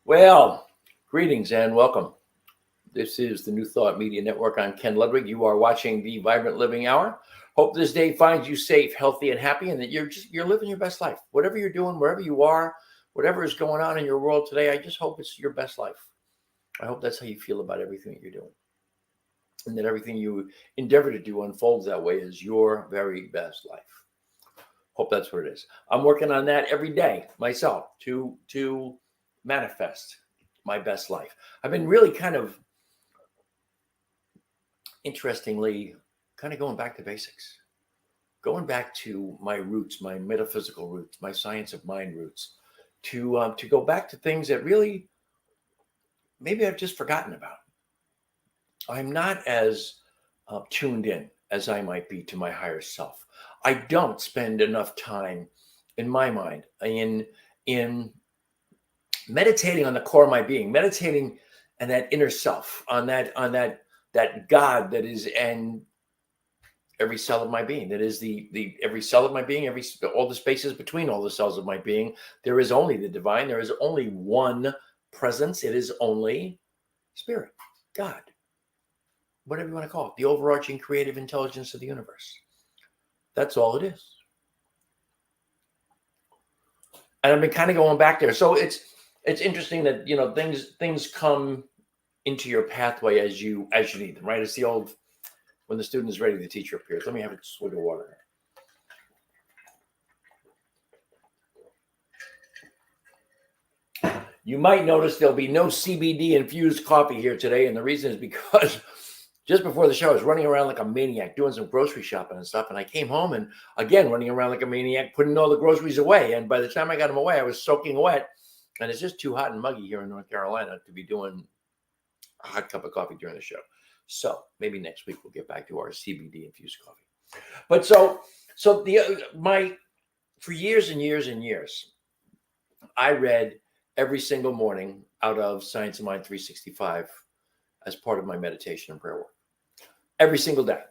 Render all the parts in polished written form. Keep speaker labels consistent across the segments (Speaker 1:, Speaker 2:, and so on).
Speaker 1: Well, greetings and welcome. This is the New Thought Media Network. I'm Ken Ludwig. You are watching the Vibrant Living Hour. Hope this day finds you safe, healthy, and happy, and that you're living your best life. Whatever you're doing, wherever you are, whatever is going on in your world today, I just hope it's your best life. I hope that's how you feel about everything that you're doing, and that everything you endeavor to do unfolds that way as your very best life. Hope that's what it is. I'm working on that every day myself to manifest my best life. I've been really kind of interestingly going back to basics, going back to my roots, my metaphysical roots, my science of mind roots, to go back to things that really maybe I've just forgotten about. I'm not as tuned in as I might be to my higher self. I don't spend enough time in my mind in meditating on the core of my being, meditating on that inner self, on that God that is in every cell of my being, that is the every cell of my being, all the spaces between all the cells of my being. There is only the divine. There is only one presence. It is only spirit, God, whatever you want to call it, the overarching creative intelligence of the universe. That's all it is. And I've been kind of going back there. So it's interesting that, things come into your pathway as you need them, right? It's the old, when the student is ready, the teacher appears. Let me have a swig of water. You might notice there'll be no CBD infused coffee here today. And the reason is because just before the show, I was running around like a maniac doing some grocery shopping and stuff. And I came home and again, running around like a maniac, putting all the groceries away. And by the time I got them away, I was soaking wet. And it's just too hot and muggy here in North Carolina to be doing a hot cup of coffee during the show. So maybe next week we'll get back to our CBD infused coffee. But for years and years and years, I read every single morning out of Science of Mind 365 as part of my meditation and prayer work. Every single day.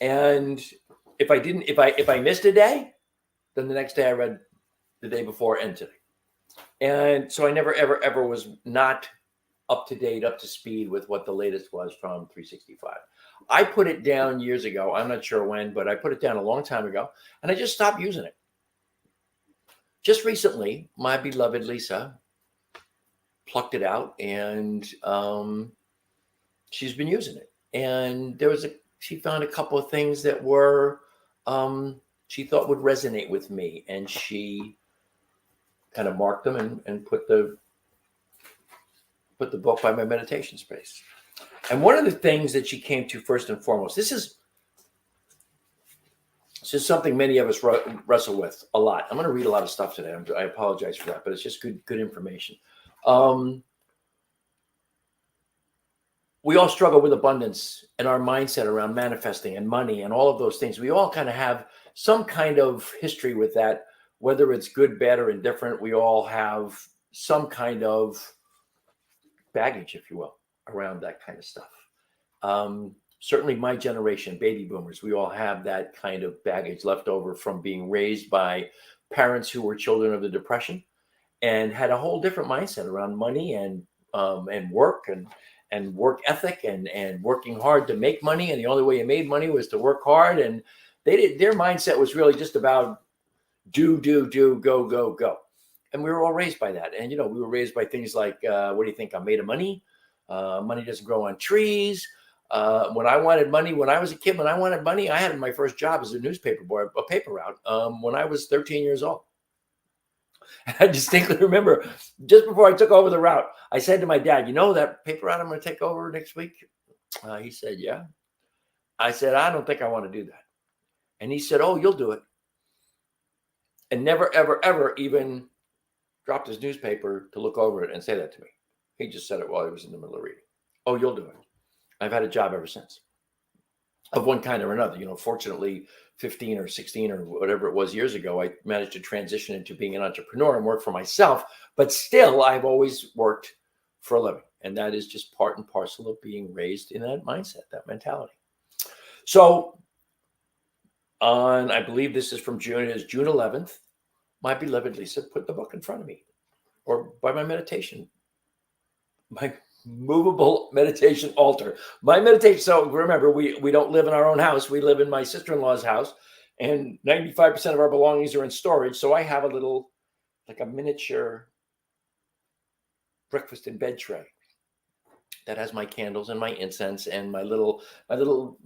Speaker 1: And if I missed a day, then the next day I read the day before and today. And so I never, ever was not up to date, up to speed with what the latest was from 365. I put it down years ago. I'm not sure when, but I put it down a long time ago, and I just stopped using it. Just recently, my beloved Lisa plucked it out, and she's been using it. And she found a couple of things that were she thought would resonate with me, and she kind of marked them and put the book by my meditation space. And one of the things that she came to first and foremost, this is something many of us wrestle with a lot. I'm going to read a lot of stuff today. I apologize for that, but it's just good information. We all struggle with abundance and our mindset around manifesting and money and all of those things. We all kind of have some kind of history with that, whether it's good, bad, or indifferent. We all have some kind of baggage, if you will, around that kind of stuff. Certainly my generation, baby boomers, we all have that kind of baggage left over from being raised by parents who were children of the Depression and had a whole different mindset around money and work and work ethic and working hard to make money. And the only way you made money was to work hard. And their mindset was really just about do, go. And we were all raised by that. And, we were raised by things like, what do you think? I'm made of money. Money doesn't grow on trees. When I wanted money, when I was a kid, when I wanted money, I had my first job as a newspaper boy, a paper route, when I was 13 years old. And I distinctly remember just before I took over the route, I said to my dad, that paper route I'm going to take over next week? He said, yeah. I said, I don't think I want to do that. And he said, oh, you'll do it. And never, ever even dropped his newspaper to look over it and say that to me. He just said it while he was in the middle of reading. Oh, you'll do it. I've had a job ever since of one kind or another. Fortunately, 15 or 16 or whatever it was years ago, I managed to transition into being an entrepreneur and work for myself. But still, I've always worked for a living. And that is just part and parcel of being raised in that mindset, that mentality. So I believe this is from June. It is June 11th. My beloved Lisa put the book in front of me or by my meditation my movable meditation altar. My meditation. So remember, we don't live in our own house. We live in my sister-in-law's house, and 95% of our belongings are in storage. So I have a little, like a miniature breakfast in bed tray that has my candles and my incense and my little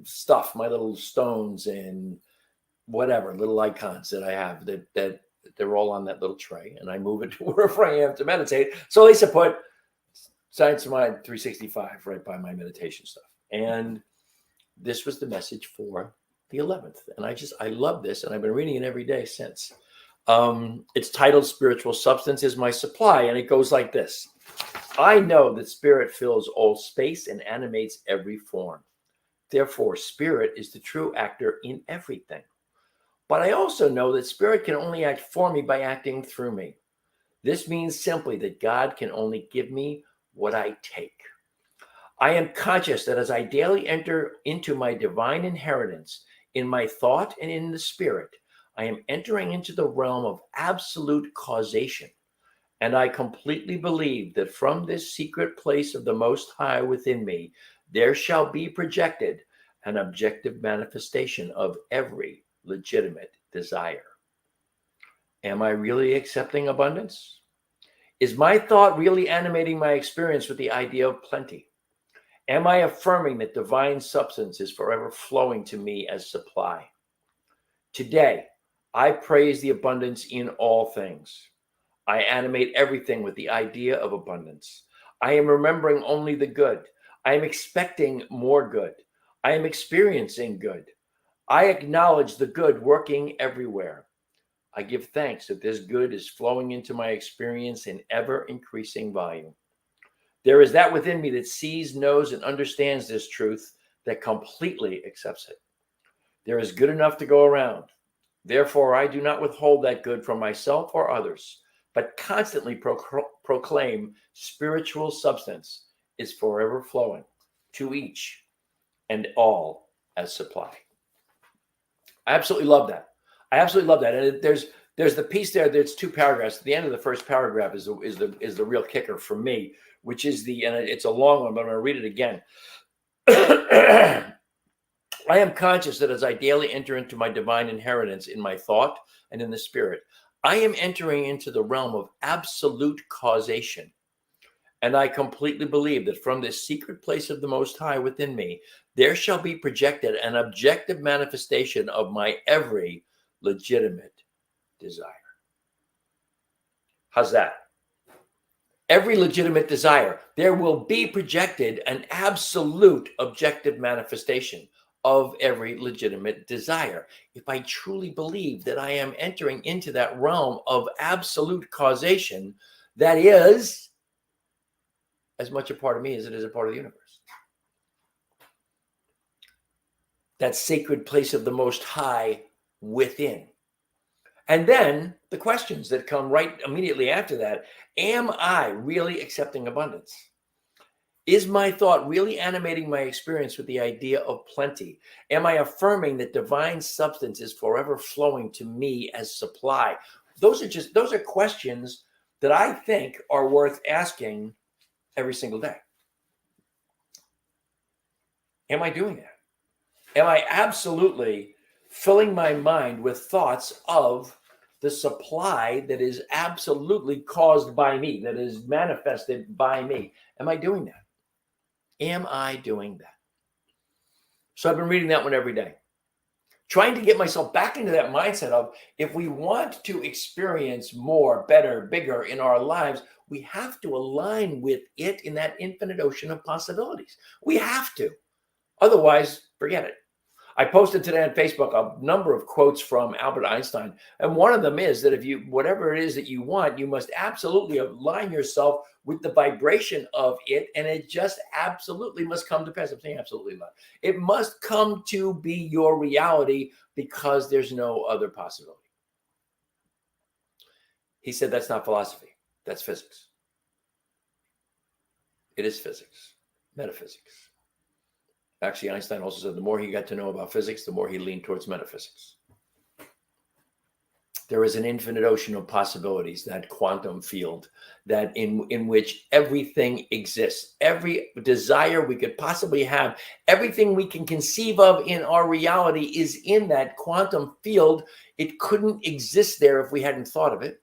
Speaker 1: stuff, my little stones and whatever little icons that I have that they're all on that little tray, and I move it to wherever I am to meditate. So Lisa put Science of Mind 365 right by my meditation stuff. And this was the message for the 11th. And I love this, and I've been reading it every day since. It's titled Spiritual Substance is My Supply, and it goes like this. I know that spirit fills all space and animates every form. Therefore, spirit is the true actor in everything. But I also know that spirit can only act for me by acting through me. This means simply that God can only give me what I take. I am conscious that as I daily enter into my divine inheritance in my thought and in the spirit, I am entering into the realm of absolute causation. And I completely believe that from this secret place of the Most High within me, there shall be projected an objective manifestation of every legitimate desire. Am I really accepting abundance? Is my thought really animating my experience with the idea of plenty? Am I affirming that divine substance is forever flowing to me as supply? Today, I praise the abundance in all things. I animate everything with the idea of abundance. I am remembering only the good. I am expecting more good. I am experiencing good. I acknowledge the good working everywhere. I give thanks that this good is flowing into my experience in ever increasing volume. There is that within me that sees, knows, and understands this truth that completely accepts it. There is good enough to go around. Therefore, I do not withhold that good from myself or others, but constantly proclaim spiritual substance is forever flowing to each and all as supply. I absolutely love that. I absolutely love that. And there's the piece there. There's two paragraphs. The end of the first paragraph is the real kicker for me, which is and it's a long one, but I'm going to read it again. I am conscious that as I daily enter into my divine inheritance in my thought and in the spirit, I am entering into the realm of absolute causation. And I completely believe that from this secret place of the Most High within me, there shall be projected an objective manifestation of my every legitimate desire. How's that? Every legitimate desire, there will be projected an absolute objective manifestation of every legitimate desire. If I truly believe that I am entering into that realm of absolute causation, that is as much a part of me as it is a part of the universe. That sacred place of the Most High within. And then the questions that come right immediately after that. Am I really accepting abundance? Is my thought really animating my experience with the idea of plenty? Am I affirming that divine substance is forever flowing to me as supply? Those are questions that I think are worth asking every single day. Am I doing that? Am I absolutely filling my mind with thoughts of the supply that is absolutely caused by me, that is manifested by me? Am I doing that? Am I doing that? So I've been reading that one every day, trying to get myself back into that mindset of if we want to experience more, better, bigger in our lives, we have to align with it in that infinite ocean of possibilities. We have to. Otherwise, forget it. I posted today on Facebook a number of quotes from Albert Einstein. And one of them is that whatever it is that you want, you must absolutely align yourself with the vibration of it. And it just absolutely must come to pass. I'm saying absolutely not. It must come to be your reality because there's no other possibility. He said that's not philosophy. That's physics. It is physics, metaphysics. Actually, Einstein also said the more he got to know about physics, the more he leaned towards metaphysics. There is an infinite ocean of possibilities, that quantum field, that in which everything exists. Every desire we could possibly have, everything we can conceive of in our reality is in that quantum field. It couldn't exist there if we hadn't thought of it.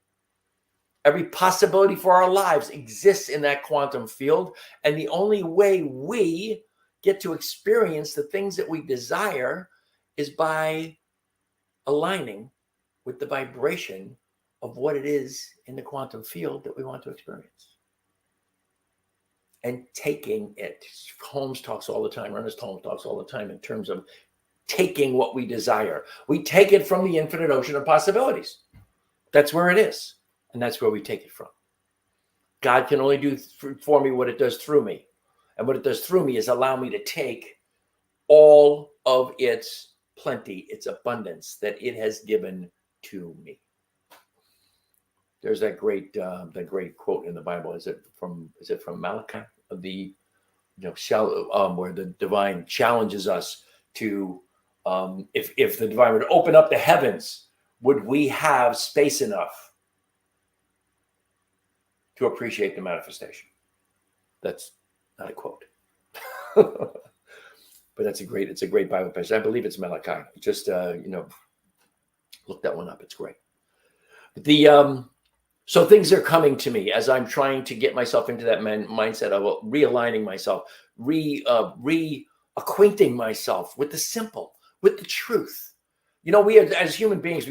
Speaker 1: Every possibility for our lives exists in that quantum field. And the only way we get to experience the things that we desire is by aligning with the vibration of what it is in the quantum field that we want to experience. And taking it. Holmes talks all the time, Ernest Holmes talks all the time in terms of taking what we desire. We take it from the infinite ocean of possibilities. That's where it is. And that's where we take it from. God can only do for me what it does through me. And what it does through me is allow me to take all of its plenty, its abundance that it has given to me. There's that great quote in the Bible. Is it from Malachi? Where the divine challenges us to, if the divine would open up the heavens, would we have space enough to appreciate the manifestation? That's not a quote. But it's a great Bible passage. I believe it's Malachi. Just look that one up. It's great. So things are coming to me as I'm trying to get myself into that mindset of realigning myself, reacquainting myself with the simple, with the truth. We as human beings,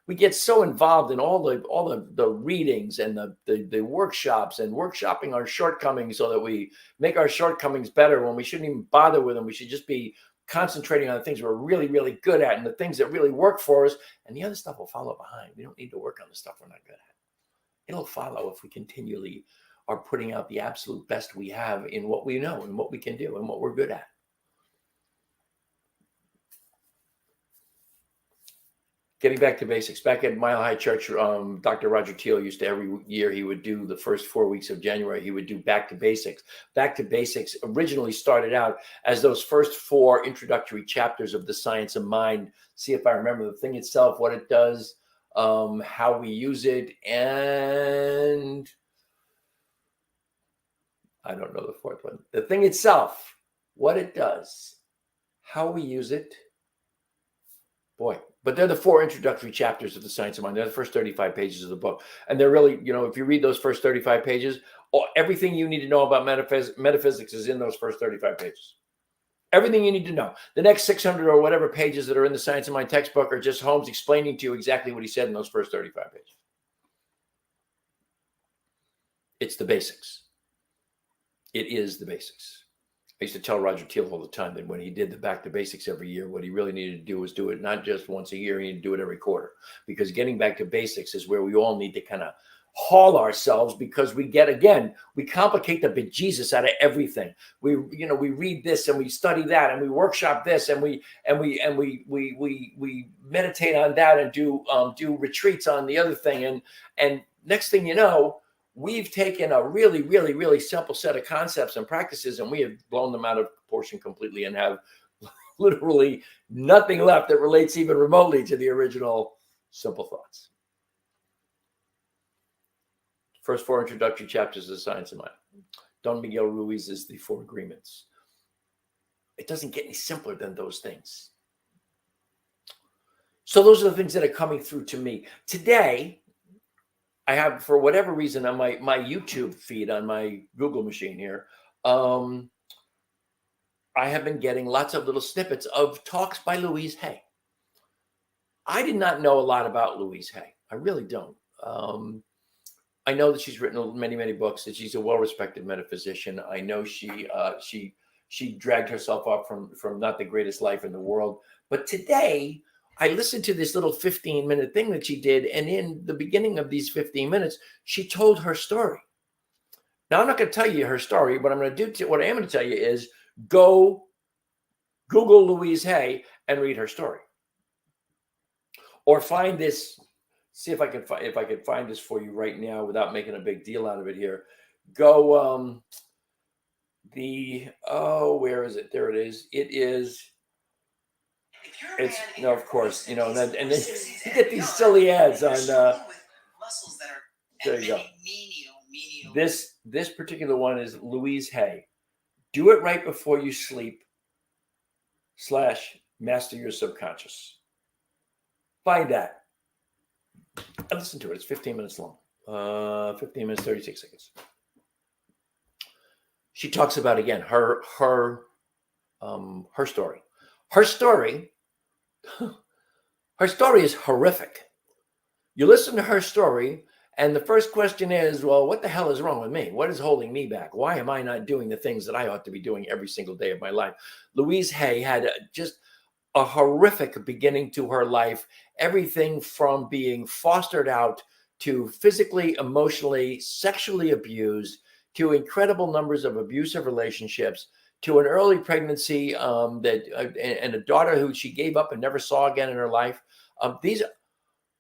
Speaker 1: we get so involved in all the readings and the workshops and workshopping our shortcomings so that we make our shortcomings better when we shouldn't even bother with them. We should just be concentrating on the things we're really, really good at and the things that really work for us. And the other stuff will follow behind. We don't need to work on the stuff we're not good at. It'll follow if we continually are putting out the absolute best we have in what we know and what we can do and what we're good at. Getting back to basics. Back at Mile High Church, Dr. Roger Teal used to, every year he would do the first 4 weeks of January, he would do Back to Basics. Back to Basics originally started out as those first 4 introductory chapters of the Science of Mind. See if I remember the thing itself, what it does, how we use it, and I don't know the 4th one. The thing itself, what it does, how we use it. Boy, but they're the 4 introductory chapters of the Science of Mind. They're the first 35 pages of the book. And they're really, if you read those first 35 pages, everything you need to know about metaphysics is in those first 35 pages. Everything you need to know. The next 600 or whatever pages that are in the Science of Mind textbook are just Holmes explaining to you exactly what he said in those first 35 pages. It's the basics. It is the basics. I used to tell Roger Teal all the time that when he did the Back to Basics every year, what he really needed to do was do it not just once a year, he needed to do it every quarter. Because getting back to basics is where we all need to kind of haul ourselves, because we complicate the bejesus out of everything. We read this and we study that and we workshop this and we meditate on that and do retreats on the other thing. And next thing you know, we've taken a really, really, really simple set of concepts and practices and we have blown them out of proportion completely and have literally nothing left that relates even remotely to the original simple thoughts. First 4 introductory chapters of the Science of Mind. Don Miguel Ruiz is the 4 agreements. It doesn't get any simpler than those things. So those are the things that are coming through to me. Today, I have, for whatever reason, on my YouTube feed on my Google machine here, I have been getting lots of little snippets of talks by Louise Hay. I did not know a lot about Louise Hay. I really don't. I know that she's written many, many books, that she's a well-respected metaphysician. I know she dragged herself up from not the greatest life in the world. But today, I listened to this little 15-minute thing that she did, and in the beginning of these 15 minutes, she told her story. Now, I'm not going to tell you her story. What I am going to tell you is go Google Louise Hay and read her story, or find this. See if I can find this for you right now without making a big deal out of it here. Go where is it? There it is. It is it's no, of course, you know, and then you get these silly ads on. There you go. This particular one is Louise Hay. Do it right before you sleep. / master your subconscious. Find that. And listen to it. It's 15 minutes long. 15 minutes, 36 seconds. She talks about, again, her story. Her story is horrific. You listen to her story, and the first question is, well, what the hell is wrong with me? What is holding me back? Why am I not doing the things that I ought to be doing every single day of my life? Louise Hay had just a horrific beginning to her life. Everything from being fostered out to physically, emotionally, sexually abused, to incredible numbers of abusive relationships, to an early pregnancy and a daughter who she gave up and never saw again in her life. These are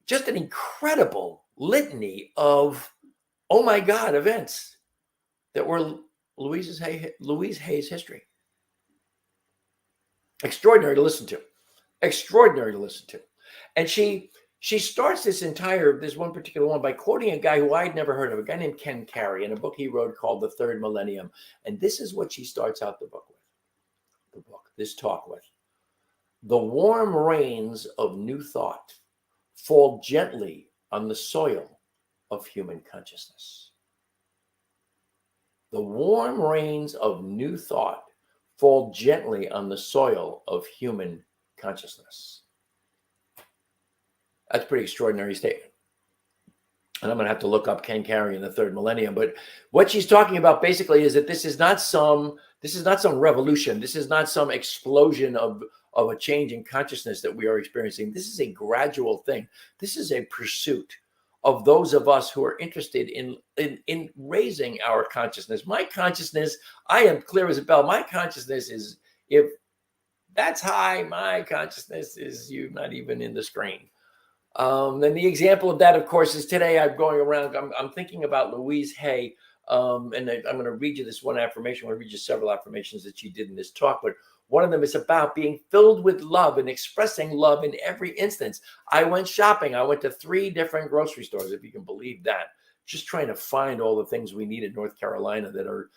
Speaker 1: just an incredible litany of, oh my God, events that were Louise Hay's history. Extraordinary to listen to. And she starts this one particular one by quoting a guy who I'd never heard of, a guy named Ken Carey, in a book he wrote called The Third Millennium. And this is what she starts out this talk with. The warm rains of new thought fall gently on the soil of human consciousness. The warm rains of new thought fall gently on the soil of human consciousness. That's a pretty extraordinary statement. And I'm going to have to look up Ken Carey in The Third Millennium. But what she's talking about basically is that this is not some revolution. This is not some explosion of a change in consciousness that we are experiencing. This is a gradual thing. This is a pursuit of those of us who are interested in raising our consciousness. My consciousness, I am clear as a bell. My consciousness is, if that's high, my consciousness is you not even in the screen. And the example of that, of course, is today I'm going around, I'm thinking about Louise Hay, and I'm going to read you this one affirmation. I'm going to read you several affirmations that she did in this talk, but one of them is about being filled with love and expressing love in every instance. I went shopping. I went to 3 different grocery stores, if you can believe that, just trying to find all the things we need in North Carolina that are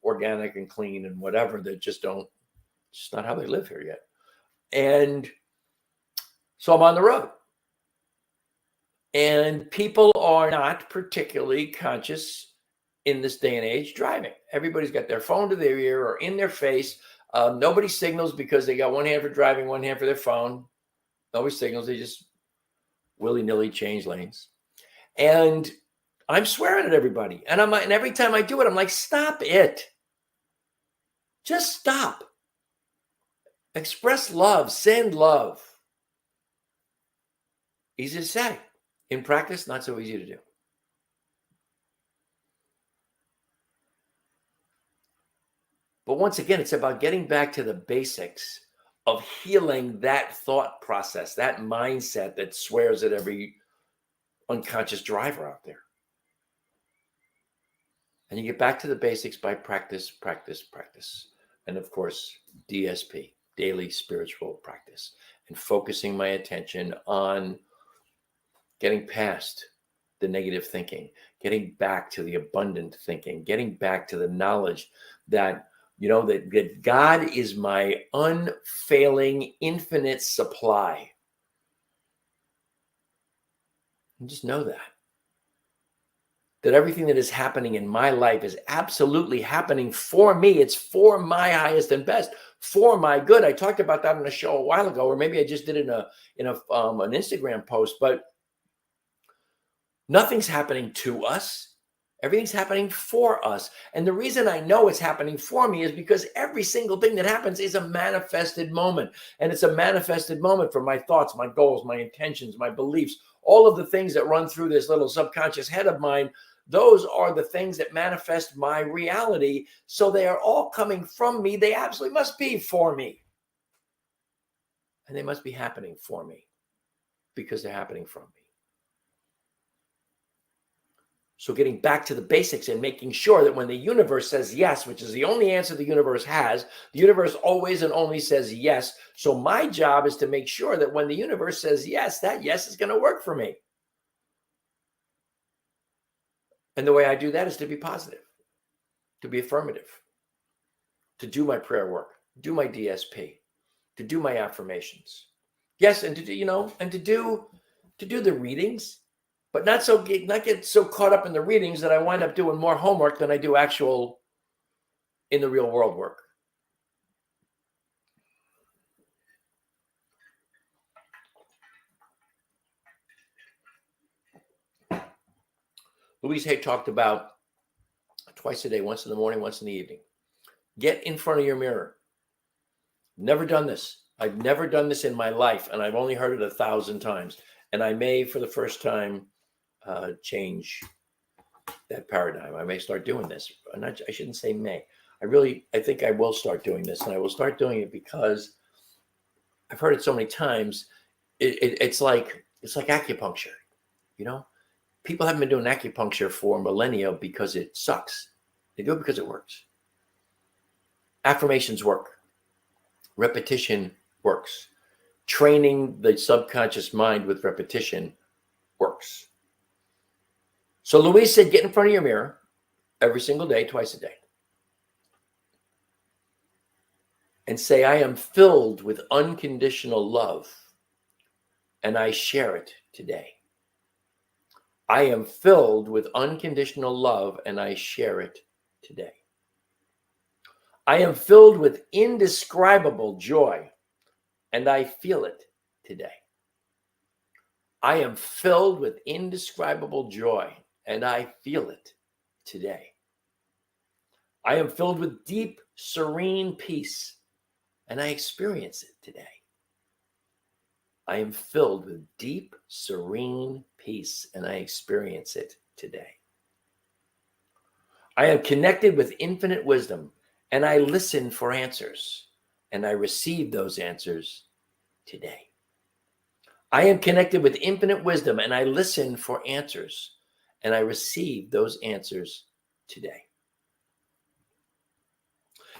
Speaker 1: organic and clean and whatever, that just not how they live here yet. And so I'm on the road. And people are not particularly conscious in this day and age driving. Everybody's got their phone to their ear or in their face. Nobody signals because they got one hand for driving, one hand for their phone. Nobody signals. They just willy-nilly change lanes. And I'm swearing at everybody. And every time I do it, I'm like, stop it. Just stop. Express love. Send love. Easy to say. In practice, not so easy to do. But once again, it's about getting back to the basics of healing that thought process, that mindset that swears at every unconscious driver out there. And you get back to the basics by practice. And of course, DSP, daily spiritual practice, and focusing my attention on getting past the negative thinking, getting back to the abundant thinking, getting back to the knowledge that, that God is my unfailing, infinite supply. And just know that everything that is happening in my life is absolutely happening for me. It's for my highest and best, for my good. I talked about that on a show a while ago, or maybe I just did it in an Instagram post, but nothing's happening to us. Everything's happening for us. And the reason I know it's happening for me is because every single thing that happens is a manifested moment. And it's a manifested moment for my thoughts, my goals, my intentions, my beliefs, all of the things that run through this little subconscious head of mine. Those are the things that manifest my reality. So they are all coming from me. They absolutely must be for me. And they must be happening for me because they're happening from me. So getting back to the basics and making sure that when the universe says yes, which is the only answer the universe has, the universe always and only says yes. So my job is to make sure that when the universe says yes, that yes is going to work for me. And the way I do that is to be positive, to be affirmative, to do my prayer work, do my DSP, to do my affirmations. Yes, and to do, and to do the readings, but not get so caught up in the readings that I wind up doing more homework than I do actual in the real world work. Louise Hay talked about twice a day, once in the morning, once in the evening. Get in front of your mirror. Never done this. I've never done this in my life, and I've only heard it 1,000 times. And I may, for the first time, change that paradigm. I may start doing this. I shouldn't say may. I think I will start doing this, and I will start doing it because I've heard it so many times. It's like acupuncture. People haven't been doing acupuncture for millennia because it sucks. They do it because it works. Affirmations work. Repetition works. Training the subconscious mind with repetition works. So Louise said, get in front of your mirror every single day, twice a day. And say, I am filled with unconditional love, and I share it today. I am filled with unconditional love, and I share it today. I am filled with indescribable joy, and I feel it today. I am filled with indescribable joy, and I feel it today. I am filled with deep, serene peace, and I experience it today. I am filled with deep, serene peace, and I experience it today. I am connected with infinite wisdom, and I listen for answers, and I receive those answers today. I am connected with infinite wisdom, and I listen for answers, and I receive those answers today.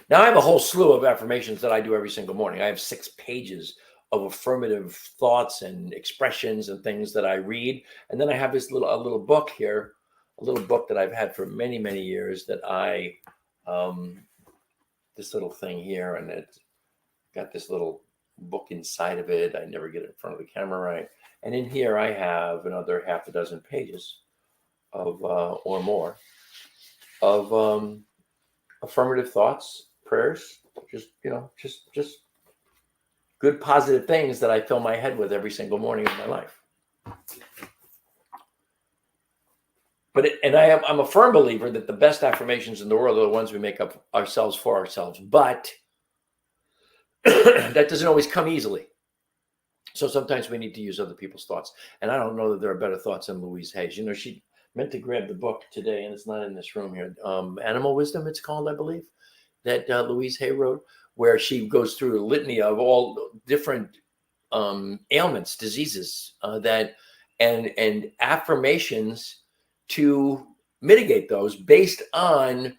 Speaker 1: Now, I have a whole slew of affirmations that I do every single morning. I have 6 pages of affirmative thoughts and expressions and things that I read. And then I have this little book here, a little book that I've had for many, many years that this little thing here, and it's got this little book inside of it. I never get it in front of the camera right. And in here I have another half a dozen pages of or more of affirmative thoughts, prayers, just good positive things that I fill my head with every single morning of my life. I'm a firm believer that the best affirmations in the world are the ones we make up ourselves for ourselves. But that doesn't always come easily. So sometimes we need to use other people's thoughts. And I don't know that there are better thoughts than Louise Hay's. She meant to grab the book today, and it's not in this room here. Animal Wisdom, it's called, I believe, that Louise Hay wrote, where she goes through a litany of all different ailments, diseases, and affirmations to mitigate those based on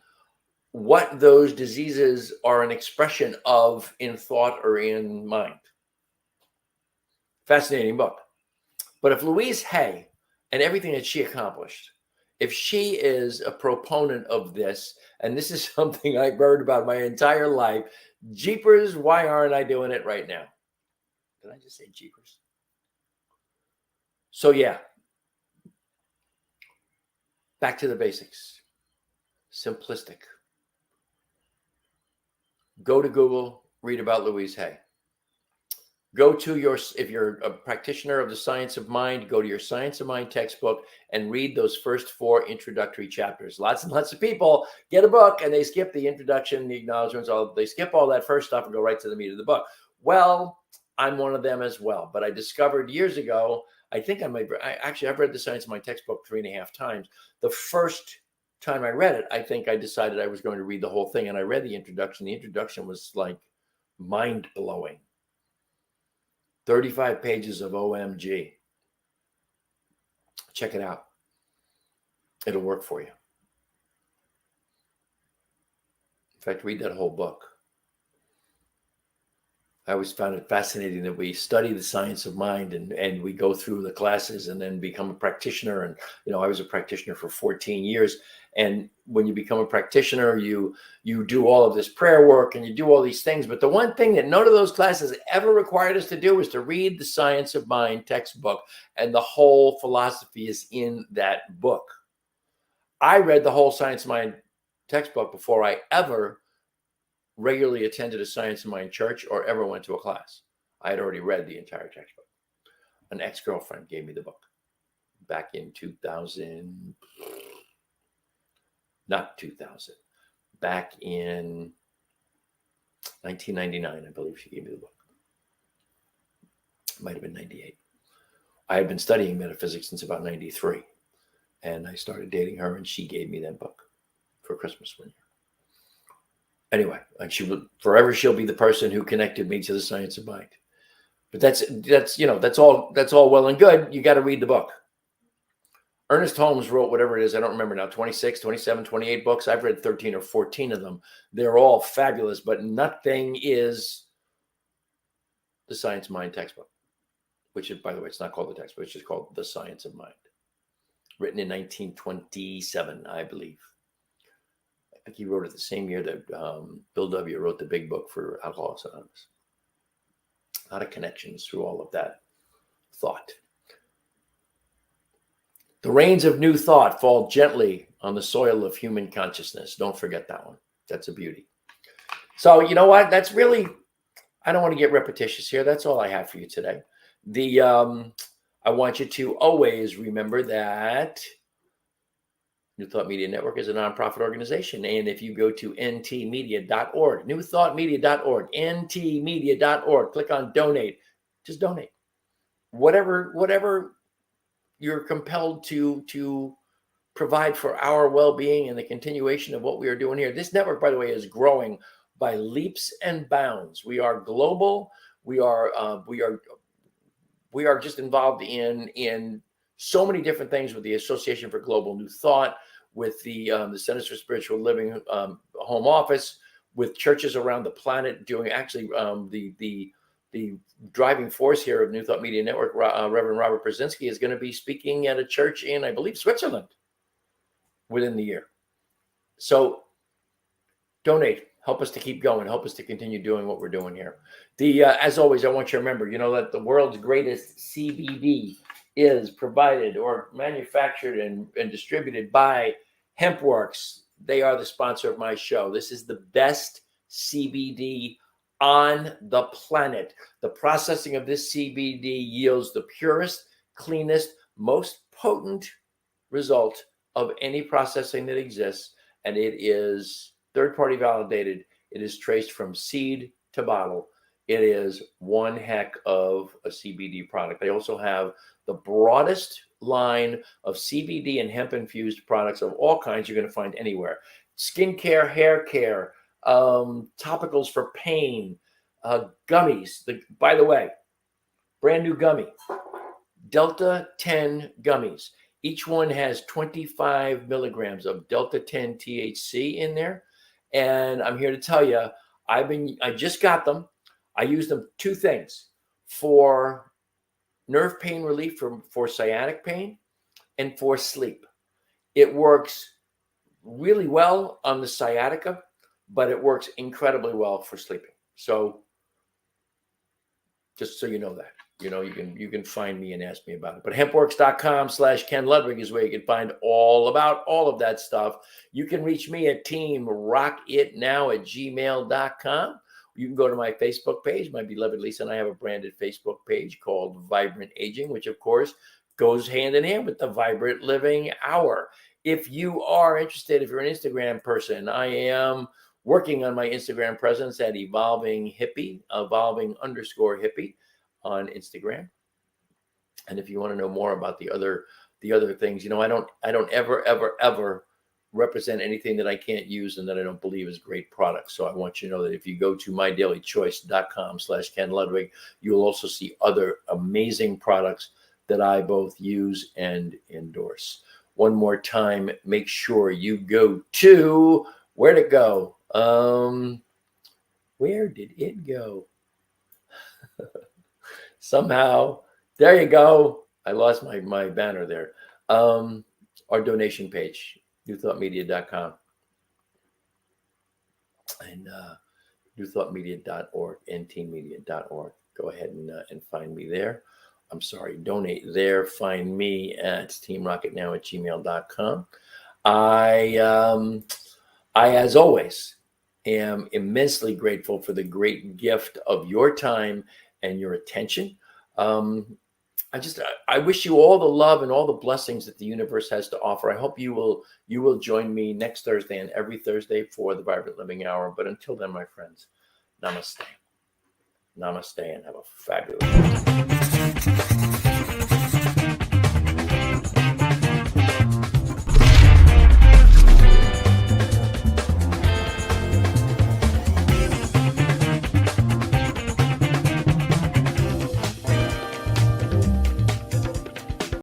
Speaker 1: what those diseases are an expression of in thought or in mind. Fascinating book. But if Louise Hay and everything that she accomplished, if she is a proponent of this, and this is something I've heard about my entire life, jeepers, why aren't I doing it right now? Did I just say jeepers? So yeah, back to the basics. Simplistic. Go to Google, read about Louise Hay. Go to if you're a practitioner of the science of mind, go to your Science of Mind textbook and read those first 4 introductory chapters. Lots and lots of people get a book and they skip the introduction, the acknowledgments, they skip all that first stuff and go right to the meat of the book. Well, I'm one of them as well. But I discovered years ago, I've read the Science of Mind textbook 3.5 times. The first time I read it, I think I decided I was going to read the whole thing. And I read the introduction. The introduction was like mind-blowing. 35 pages of OMG. Check it out. It'll work for you. In fact, read that whole book. I always found it fascinating that we study the science of mind and we go through the classes and then become a practitioner. And, I was a practitioner for 14 years. And when you become a practitioner, you do all of this prayer work and you do all these things. But the one thing that none of those classes ever required us to do was to read the Science of Mind textbook. And the whole philosophy is in that book. I read the whole Science of Mind textbook before I ever regularly attended a Science of Mind church or ever went to a class. I had already read the entire textbook. An ex-girlfriend gave me the book back in 2000, not 2000, back in 1999, I believe she gave me the book. It might have been 98. I had been studying metaphysics since about 93. And I started dating her and she gave me that book for Christmas one year. Anyway, and she'll be the person who connected me to the Science of Mind. But that's all well and good. You got to read the book. Ernest Holmes wrote whatever it is, I don't remember now, 26, 27, 28 books. I've read 13 or 14 of them. They're all fabulous, but nothing is the Science of Mind textbook, which is, by the way, it's not called the textbook. It's just called The Science of Mind. Written in 1927, I believe. I think he wrote it the same year that Bill W. wrote the big book for Alcoholics Anonymous. A lot of connections through all of that thought. The rains of new thought fall gently on the soil of human consciousness. Don't forget that one. That's a beauty. So you know what? That's really, I don't want to get repetitious here. That's all I have for you today. I want you to always remember that New Thought Media Network is a nonprofit organization. And if you go to ntmedia.org, newthoughtmedia.org, ntmedia.org, click on donate, just donate. Whatever you're compelled to provide for our well-being and the continuation of what we are doing here. This network, by the way, is growing by leaps and bounds. We are global. We are just involved in so many different things with the Association for Global New Thought, with the Centers for Spiritual Living home office, with churches around the planet doing actually the driving force here of New Thought Media Network. Reverend Robert Brzezinski is going to be speaking at a church in, I believe, Switzerland within the year. So donate. Help us to keep going. Help us to continue doing what we're doing here. As always, I want you to remember, that the world's greatest CBD is provided or manufactured and distributed by HempWorks. They are the sponsor of my show. This is the best CBD on the planet. The processing of this CBD yields the purest, cleanest, most potent result of any processing that exists. And it is third-party validated. It is traced from seed to bottle. It is one heck of a CBD product. They also have the broadest line of CBD and hemp-infused products of all kinds you're going to find anywhere. Skincare, hair care, topicals for pain, gummies. By the way, brand new gummy, Delta 10 gummies. Each one has 25 milligrams of Delta 10 THC in there. And I'm here to tell you, I just got them. I use them two things: for nerve pain relief, for sciatic pain, and for sleep. It works really well on the sciatica, but it works incredibly well for sleeping. So just so you know that, you can find me and ask me about it. But hempworks.com/Ken Ludwig is where you can find all about all of that stuff. You can reach me at teamrockitnow@gmail.com. You can go to my Facebook page. My beloved Lisa and I have a branded Facebook page called Vibrant Aging, which of course goes hand in hand with the Vibrant Living Hour. If you are interested, if you're an Instagram person, I am working on my Instagram presence at evolving_hippie on Instagram. And if you want to know more about the other things, I don't ever represent anything that I can't use and that I don't believe is great products. So I want you to know that if you go to mydailychoice.com/Ken Ludwig, you'll also see other amazing products that I both use and endorse. one more time, make sure you go to, where'd it go? Where did it go? Somehow, there you go. I lost my banner there. Our donation page, newthoughtmedia.com and newthoughtmedia.org and teenmedia.org. Go ahead and find me there. I'm sorry, donate there. Find me at teamrocketnow@gmail.com. I, as always, am immensely grateful for the great gift of your time and your attention. I wish you all the love and all the blessings that the universe has to offer. I hope you will join me next Thursday and every Thursday for the Vibrant Living Hour. But until then, my friends, namaste. Namaste and have a fabulous day.